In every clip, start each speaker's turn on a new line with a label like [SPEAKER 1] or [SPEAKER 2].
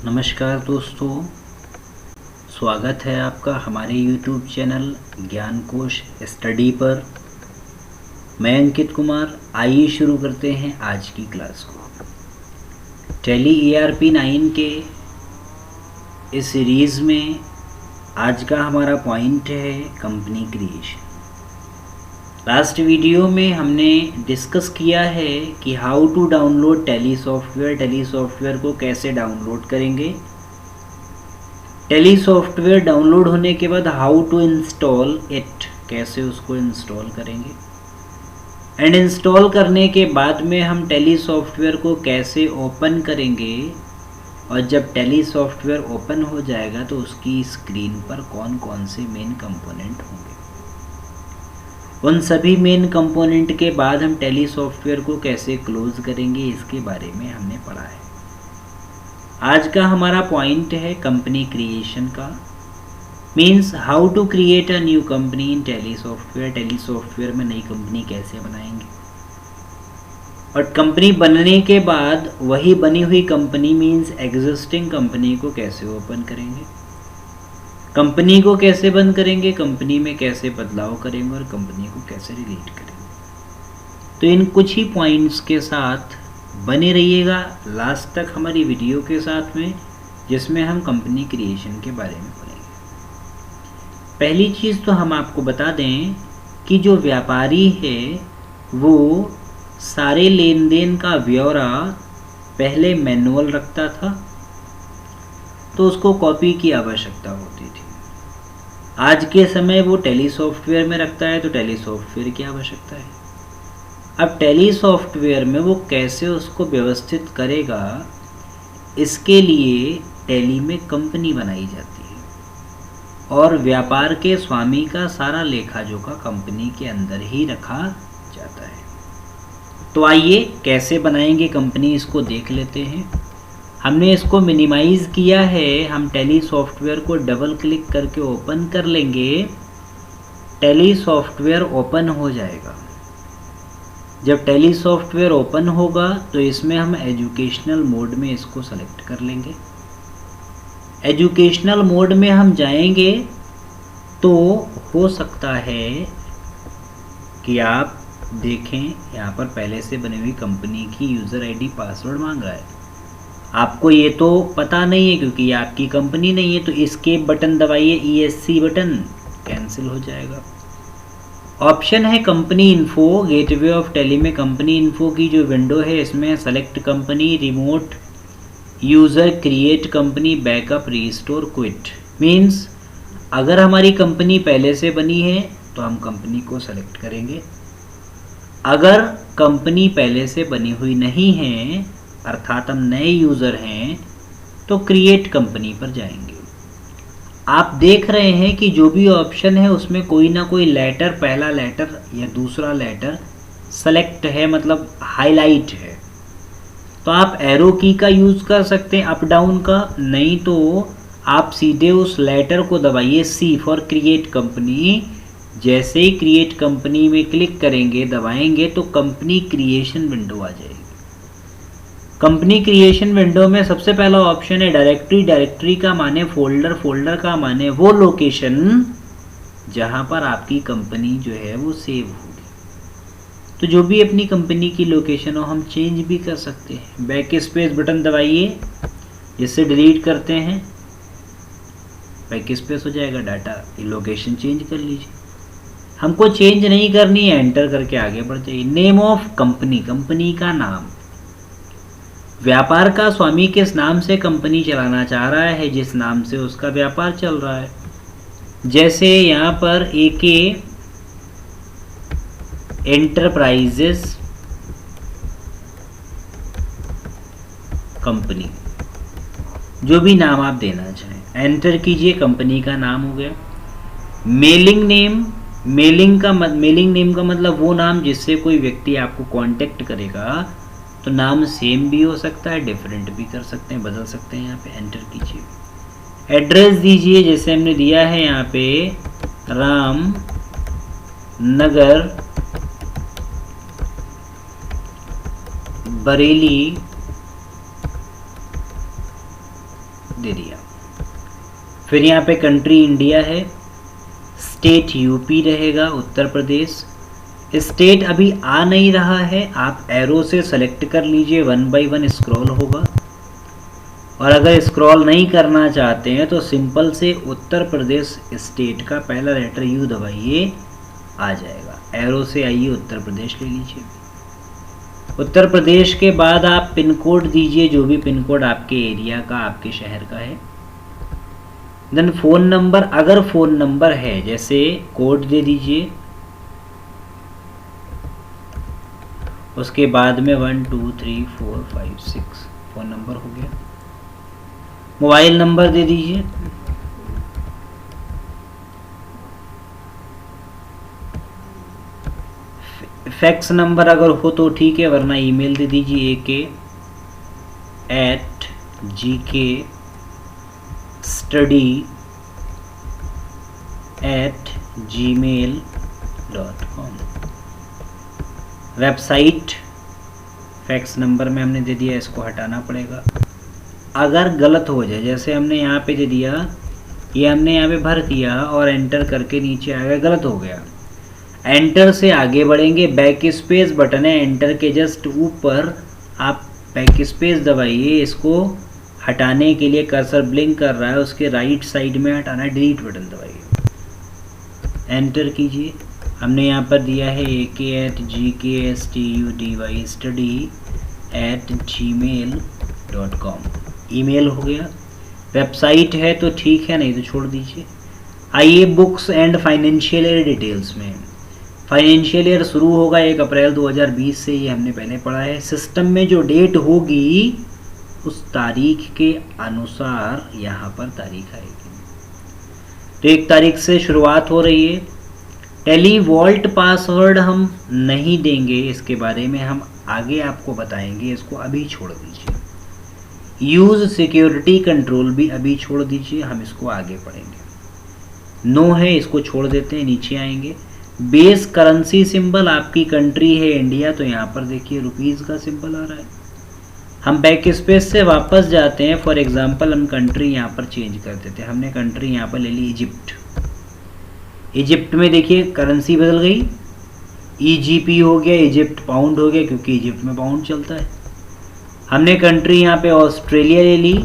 [SPEAKER 1] नमस्कार दोस्तों, स्वागत है आपका हमारे YouTube चैनल ज्ञान कोश स्टडी पर। मैं अंकित कुमार। आइए शुरू करते हैं आज की क्लास को। टैली ERP 9 के इस सीरीज़ में आज का हमारा पॉइंट है कंपनी क्रिएशन। लास्ट वीडियो में हमने डिस्कस किया है कि how to download tally software को कैसे डाउनलोड करेंगे। टैली सॉफ्टवेयर डाउनलोड होने के बाद हाउ टू इंस्टॉल इट, कैसे उसको इंस्टॉल करेंगे। एंड इंस्टॉल करने के बाद में हम टैली सॉफ्टवेयर को कैसे ओपन करेंगे, और जब टैली सॉफ्टवेयर ओपन हो जाएगा तो उसकी स्क्रीन पर कौन कौन से मेन कंपोनेंट होंगे। उन सभी मेन कंपोनेंट के बाद हम टैली सॉफ्टवेयर को कैसे क्लोज करेंगे, इसके बारे में हमने पढ़ा है। आज का हमारा पॉइंट है कंपनी क्रिएशन का, means how to create a new company in tally software. Tally software में नई कंपनी कैसे बनाएंगे, और कंपनी बनने के बाद वही बनी हुई कंपनी मीन्स एग्जिस्टिंग कंपनी को कैसे ओपन करेंगे, कंपनी को कैसे बंद करेंगे, कंपनी में कैसे बदलाव करेंगे और कंपनी को कैसे डिलीट करेंगे। तो इन कुछ ही पॉइंट्स के साथ बने रहिएगा लास्ट तक हमारी वीडियो के साथ में, जिसमें हम कंपनी क्रिएशन के बारे में पढ़ेंगे। पहली चीज़ तो हम आपको बता दें कि जो व्यापारी है वो सारे लेन देन का ब्यौरा पहले मैनुअल रखता था, तो उसको कॉपी की आवश्यकता होती थी। आज के समय वो टैली सॉफ्टवेयर में रखता है, तो टैली सॉफ्टवेयर की आवश्यकता है। अब टैली सॉफ्टवेयर में वो कैसे उसको व्यवस्थित करेगा, इसके लिए टैली में कंपनी बनाई जाती है, और व्यापार के स्वामी का सारा लेखा जोखा कंपनी के अंदर ही रखा जाता है। तो आइए कैसे बनाएंगे कंपनी, इसको देख लेते हैं। हमने इसको मिनिमाइज़ किया है। हम टैली सॉफ्टवेयर को डबल क्लिक करके ओपन कर लेंगे। टैली सॉफ्टवेयर ओपन हो जाएगा। जब टैली सॉफ्टवेयर ओपन होगा तो इसमें हम एजुकेशनल मोड में इसको सेलेक्ट कर लेंगे। एजुकेशनल मोड में हम जाएंगे तो हो सकता है कि आप देखें यहाँ पर पहले से बनी हुई कंपनी की यूज़र आईडी पासवर्ड मांग रहा है। आपको ये तो पता नहीं है क्योंकि ये आपकी कंपनी नहीं है, तो एस्केप बटन दबाइए, ESC बटन, कैंसिल हो जाएगा। ऑप्शन है company info, gateway of tally में कंपनी इन्फो की जो विंडो है इसमें select company, remote user, create company, backup, restore, quit. Means अगर हमारी कंपनी पहले से बनी है तो हम कंपनी को सेलेक्ट करेंगे। अगर कंपनी पहले से बनी हुई नहीं है, अर्थात हम नए यूज़र हैं, तो क्रिएट कंपनी पर जाएंगे। आप देख रहे हैं कि जो भी ऑप्शन है उसमें कोई ना कोई लेटर, पहला लेटर या दूसरा लेटर सेलेक्ट है, मतलब हाईलाइट है। तो आप एरो की का यूज़ कर सकते हैं, अप डाउन का, नहीं तो आप सीधे उस लेटर को दबाइए, C फॉर क्रिएट कंपनी। जैसे ही क्रिएट कंपनी में क्लिक करेंगे, दबाएंगे, तो कंपनी क्रिएशन विंडो आ जाएगी। कंपनी क्रिएशन विंडो में सबसे पहला ऑप्शन है डायरेक्टरी। डायरेक्टरी का माने फोल्डर, फोल्डर का माने वो लोकेशन जहां पर आपकी कंपनी जो है वो सेव होगी। तो जो भी अपनी कंपनी की लोकेशन हो हम चेंज भी कर सकते हैं। बैक स्पेस बटन दबाइए, जिससे डिलीट करते हैं, बैक स्पेस हो जाएगा, डाटा लोकेशन चेंज कर लीजिए। हमको चेंज नहीं करनी है, एंटर करके आगे बढ़ जाइए। नेम ऑफ कंपनी, कंपनी का नाम, व्यापार का स्वामी किस नाम से कंपनी चलाना चाह रहा है, जिस नाम से उसका व्यापार चल रहा है। जैसे यहाँ पर AK एंटरप्राइजेस कंपनी, जो भी नाम आप देना चाहें एंटर कीजिए, कंपनी का नाम हो गया। मेलिंग नेम, मेलिंग नेम का मतलब वो नाम जिससे कोई व्यक्ति आपको कांटेक्ट करेगा। तो नाम सेम भी हो सकता है, डिफरेंट भी कर सकते हैं, बदल सकते हैं। यहाँ पे एंटर कीजिए। एड्रेस दीजिए, जैसे हमने दिया है यहाँ पे राम नगर बरेली दे दिया। फिर यहाँ पे कंट्री इंडिया है, स्टेट यूपी रहेगा, उत्तर प्रदेश। स्टेट अभी आ नहीं रहा है, आप एरो से सेलेक्ट कर लीजिए, 1 बाय 1 स्क्रॉल होगा। और अगर स्क्रॉल नहीं करना चाहते हैं तो सिंपल से उत्तर प्रदेश स्टेट का पहला लेटर यू दबाइए, आ जाएगा। एरो से आइए, उत्तर प्रदेश ले लीजिए। उत्तर प्रदेश के बाद आप पिन कोड दीजिए, जो भी पिन कोड आपके एरिया का, आपके शहर का है। देन फ़ोन नंबर, अगर फ़ोन नंबर है जैसे कोड दे दीजिए। उसके बाद में 1 2 3 4 5 6 फ़ोन नंबर हो गया। मोबाइल नंबर दे दीजिए। फैक्स नंबर अगर हो तो ठीक है, वरना ईमेल दे दीजिए ak@gkstudy@gmail.com। वेबसाइट फैक्स नंबर में हमने दे दिया, इसको हटाना पड़ेगा। अगर गलत हो जाए, जैसे हमने यहाँ पे दे दिया, ये हमने यहाँ पे भर दिया और एंटर करके नीचे आ गया, गलत हो गया, एंटर से आगे बढ़ेंगे। बैक स्पेस बटन है एंटर के जस्ट ऊपर, आप बैक स्पेस दबाइए। इसको हटाने के लिए कर्सर ब्लिंक कर रहा है, उसके राइट साइड में हटाना है, डिलीट बटन दबाइए, एंटर कीजिए। हमने यहाँ पर दिया है ak@gkstudy@gmail.com, ईमेल हो गया। वेबसाइट है तो ठीक है, नहीं तो छोड़ दीजिए। आइए books and financial year details में। फाइनेंशियल ईयर शुरू होगा 1 अप्रैल 2020 से, ये हमने पहले पढ़ा है। सिस्टम में जो डेट होगी उस तारीख के अनुसार यहाँ पर तारीख आएगी। तो 1 तारीख से शुरुआत हो रही है। टेली वॉल्ट पासवर्ड हम नहीं देंगे, इसके बारे में हम आगे आपको बताएंगे, इसको अभी छोड़ दीजिए। यूज़ सिक्योरिटी कंट्रोल भी अभी छोड़ दीजिए, हम इसको आगे पढ़ेंगे। नो है, इसको छोड़ देते हैं, नीचे आएंगे। बेस करेंसी सिंबल, आपकी कंट्री है इंडिया, तो यहाँ पर देखिए रुपीज़ का सिंबल आ रहा है। हम बैक स्पेस से वापस जाते हैं। फॉर एग्जांपल हम कंट्री यहाँ पर चेंज कर देते हैं। हमने कंट्री यहाँ पर ले ली इजिप्ट। इजिप्ट में देखिए करेंसी बदल गई, EGP हो गया, इजिप्ट पाउंड हो गया, क्योंकि इजिप्ट में पाउंड चलता है। हमने कंट्री यहाँ पे ऑस्ट्रेलिया ले ली,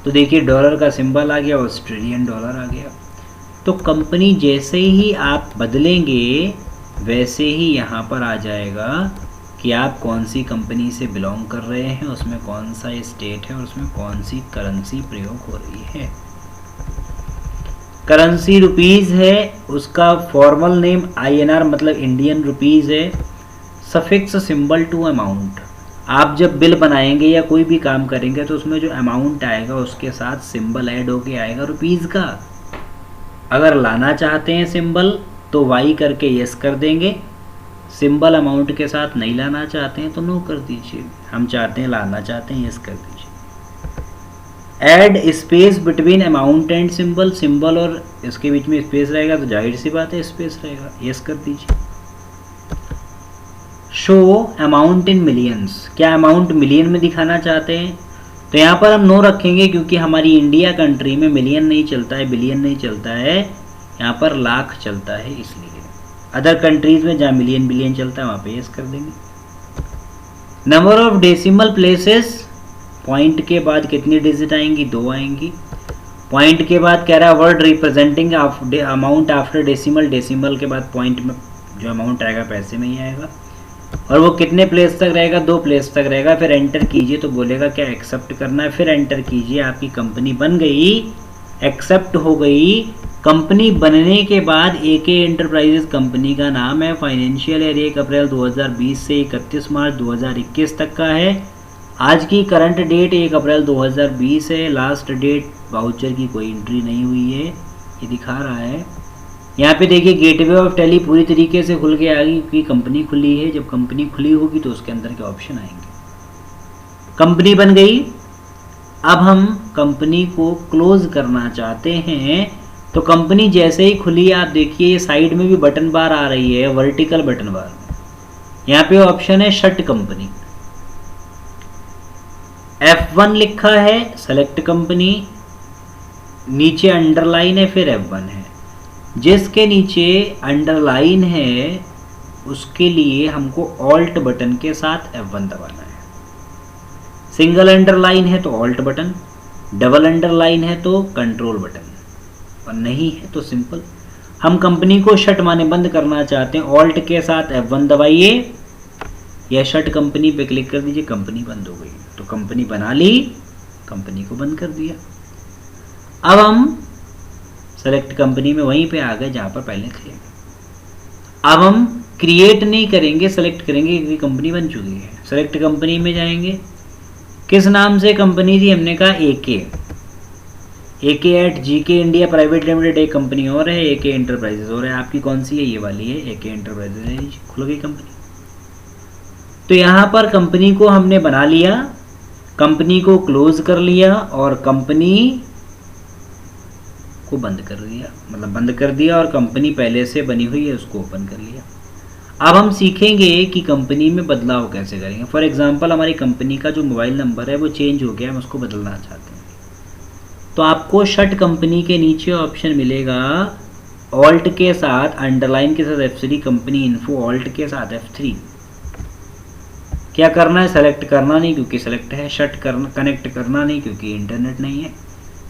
[SPEAKER 1] तो देखिए डॉलर का सिंबल आ गया, ऑस्ट्रेलियन डॉलर आ गया। तो कंपनी जैसे ही आप बदलेंगे वैसे ही यहाँ पर आ जाएगा कि आप कौन सी कंपनी से बिलोंग कर रहे हैं, उसमें कौन सा स्टेट है और उसमें कौन सी करेंसी प्रयोग हो रही है। करेंसी रुपीज़ है, उसका फॉर्मल नेम INR मतलब इंडियन रुपीज़ है। सफिक्स सिंबल टू अमाउंट, आप जब बिल बनाएंगे या कोई भी काम करेंगे तो उसमें जो अमाउंट आएगा उसके साथ सिंबल ऐड होके आएगा रुपीज़ का। अगर लाना चाहते हैं सिंबल तो Y करके यस कर देंगे, सिंबल अमाउंट के साथ नहीं लाना चाहते हैं तो नो कर दीजिए। हम चाहते हैं, लाना चाहते हैं, यस कर दीजिए। Add space between amount and symbol, symbol और इसके बीच में स्पेस रहेगा तो जाहिर सी बात है स्पेस रहेगा, यस कर दीजिए। शो अमाउंट इन मिलियंस, क्या अमाउंट मिलियन में दिखाना चाहते हैं तो यहाँ पर हम नो रखेंगे, क्योंकि हमारी इंडिया कंट्री में मिलियन नहीं चलता है, बिलियन नहीं चलता है, यहाँ पर लाख चलता है इसलिए। अदर कंट्रीज में जहाँ मिलियन बिलियन चलता है वहाँ पे यस कर देंगे। Number of decimal places, point के बाद कितनी डिजिट आएंगी, 2 आएंगी। पॉइंट के बाद कह रहा है word representing amount after decimal, decimal के बाद पॉइंट में जो अमाउंट आएगा पैसे में ही आएगा। और वो कितने प्लेस तक रहेगा, 2 प्लेस तक रहेगा। फिर एंटर कीजिए तो बोलेगा क्या एक्सेप्ट करना है, फिर एंटर कीजिए, आपकी कंपनी बन गई, एक्सेप्ट हो गई। कंपनी बनने के बाद AK एंटरप्राइजेज कंपनी का नाम है। फाइनेंशियल ईयर 1 अप्रैल 2020 से 31 मार्च 2021 तक का है। आज की करंट डेट 1 अप्रैल 2020 है। लास्ट डेट वाउचर की कोई एंट्री नहीं हुई है, ये दिखा रहा है। यहाँ पे देखिए गेटवे ऑफ टेली पूरी तरीके से खुल के आ गई, क्योंकि कंपनी खुली है। जब कंपनी खुली होगी तो उसके अंदर के ऑप्शन आएंगे। कंपनी बन गई। अब हम कंपनी को क्लोज करना चाहते हैं तो कंपनी जैसे ही खुली, आप देखिए ये साइड में भी बटन बार आ रही है, वर्टिकल बटन बार। यहाँ पे ऑप्शन है शट कंपनी, F1 लिखा है सेलेक्ट कंपनी, नीचे अंडरलाइन है फिर F1 है। जिसके नीचे अंडरलाइन है उसके लिए हमको ऑल्ट बटन के साथ F1 दबाना है। सिंगल अंडरलाइन है तो ऑल्ट बटन, डबल अंडरलाइन है तो कंट्रोल बटन, और नहीं है तो सिंपल। हम कंपनी को शट माने बंद करना चाहते हैं, ऑल्ट के साथ F1 दबाइए या शट कंपनी पे क्लिक कर दीजिए, कंपनी बंद हो गई। तो कंपनी बना ली, कंपनी को बंद कर दिया। अब हम सेलेक्ट कंपनी में वहीं पे आ गए जहां पर पहले थे। अब हम क्रिएट नहीं करेंगे, सेलेक्ट करेंगे क्योंकि कंपनी बन चुकी है। सेलेक्ट कंपनी में जाएंगे, किस नाम से कंपनी थी, हमने कहा AK at GK India private limited एक कंपनी और है, AK एंटरप्राइजेज और है। आपकी कौन सी है, ये वाली है, AK एंटरप्राइजेज है, खुल गई कंपनी। तो यहाँ पर कंपनी को हमने बना लिया, कंपनी को क्लोज कर लिया और कंपनी को बंद कर दिया, मतलब बंद कर दिया, और कंपनी पहले से बनी हुई है उसको ओपन कर लिया। अब हम सीखेंगे कि कंपनी में बदलाव कैसे करेंगे। फॉर एग्जांपल हमारी कंपनी का जो मोबाइल नंबर है वो चेंज हो गया, हम उसको बदलना चाहते हैं। तो आपको शट कंपनी के नीचे ऑप्शन मिलेगा, ऑल्ट के साथ अंडरलाइन के साथ F3 कंपनी इन्फो, ऑल्ट के साथ F3। क्या करना है, सेलेक्ट करना नहीं क्योंकि सेलेक्ट है, शट करना, कनेक्ट करना नहीं क्योंकि इंटरनेट नहीं है,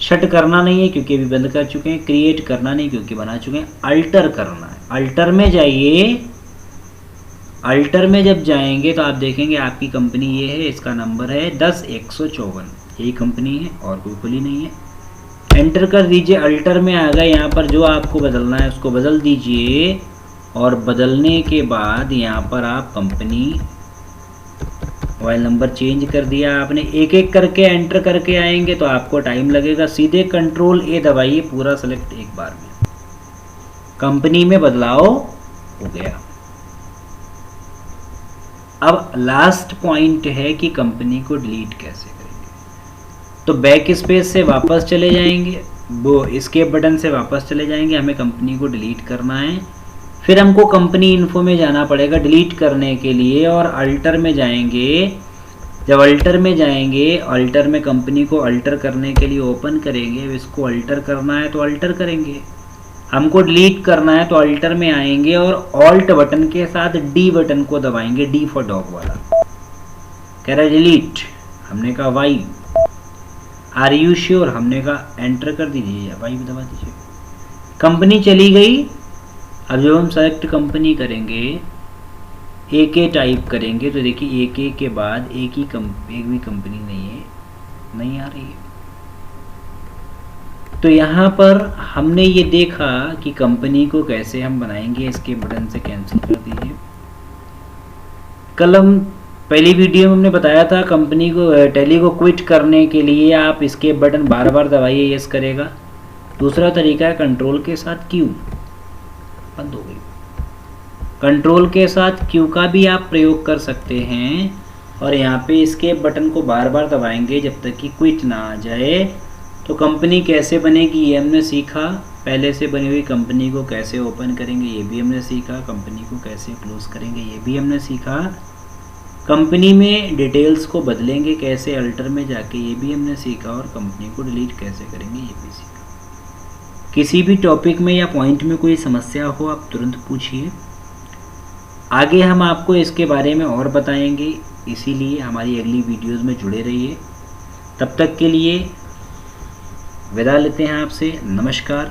[SPEAKER 1] शट करना नहीं है क्योंकि अभी बंद कर चुके हैं, क्रिएट करना नहीं क्योंकि बना चुके हैं, अल्टर करना है। अल्टर में जाइए, अल्टर में जब जाएंगे तो आप देखेंगे आपकी कंपनी ये है, इसका नंबर है 10154, यही कंपनी है और कोई खुली नहीं है। एंटर कर दीजिए, अल्टर में आ गए। यहाँ पर जो आपको बदलना है उसको बदल दीजिए, और बदलने के बाद यहाँ पर आप कंपनी मोबाइल नंबर चेंज कर दिया आपने। एक एक करके एंटर करके आएंगे तो आपको टाइम लगेगा। सीधे कंट्रोल A दबाइए, पूरा सेलेक्ट एक बार में। कंपनी में बदलाव हो गया। अब लास्ट पॉइंट है कि कंपनी को डिलीट कैसे करेंगे। तो बैक स्पेस से वापस चले जाएंगे, वो एस्केप बटन से वापस चले जाएंगे, हमें कंपनी को डिलीट करना है। फिर हमको कंपनी इन्फो में जाना पड़ेगा डिलीट करने के लिए, और अल्टर में जाएंगे। जब अल्टर में जाएंगे, अल्टर में कंपनी को अल्टर करने के लिए ओपन करेंगे। इसको अल्टर करना है तो अल्टर करेंगे, हमको डिलीट करना है तो अल्टर में आएंगे और ऑल्ट बटन के साथ D बटन को दबाएंगे, D फॉर डॉग वाला। कह रहा है डिलीट, हमने कहा वाई। आर यू श्योर, हमने कहा एंटर कर दीजिए, वाई भी दबा दीजिए। कंपनी चली गई। अब जब हम सेलेक्ट कंपनी करेंगे, AK टाइप करेंगे तो देखिए AK के बाद एक भी कंपनी नहीं आ रही है। तो यहाँ पर हमने ये देखा कि कंपनी को कैसे हम बनाएंगे। इसके बटन से कैंसिल कर दीजिए। कल हम पहली वीडियो में हमने बताया था कंपनी को टैली को क्विट करने के लिए आप इसके बटन बार बार दबाइए, यस करेगा। दूसरा तरीका है कंट्रोल के साथ Q, बंद हो गई। कंट्रोल के साथ Q का भी आप प्रयोग कर सकते हैं, और यहाँ पे इसके बटन को बार बार दबाएंगे जब तक कि क्विट ना आ जाए। तो कंपनी कैसे बनेगी ये हमने सीखा। पहले से बनी हुई कंपनी को कैसे ओपन करेंगे ये भी हमने सीखा। कंपनी को कैसे क्लोज करेंगे ये भी हमने सीखा। कंपनी में डिटेल्स को बदलेंगे कैसे अल्टर में जाके ये भी हमने सीखा, और कंपनी को डिलीट कैसे करेंगे ये भी सीखा। किसी भी टॉपिक में या पॉइंट में कोई समस्या हो आप तुरंत पूछिए, आगे हम आपको इसके बारे में और बताएंगे। इसीलिए हमारी अगली वीडियोज़ में जुड़े रहिए। तब तक के लिए विदा लेते हैं आपसे, नमस्कार।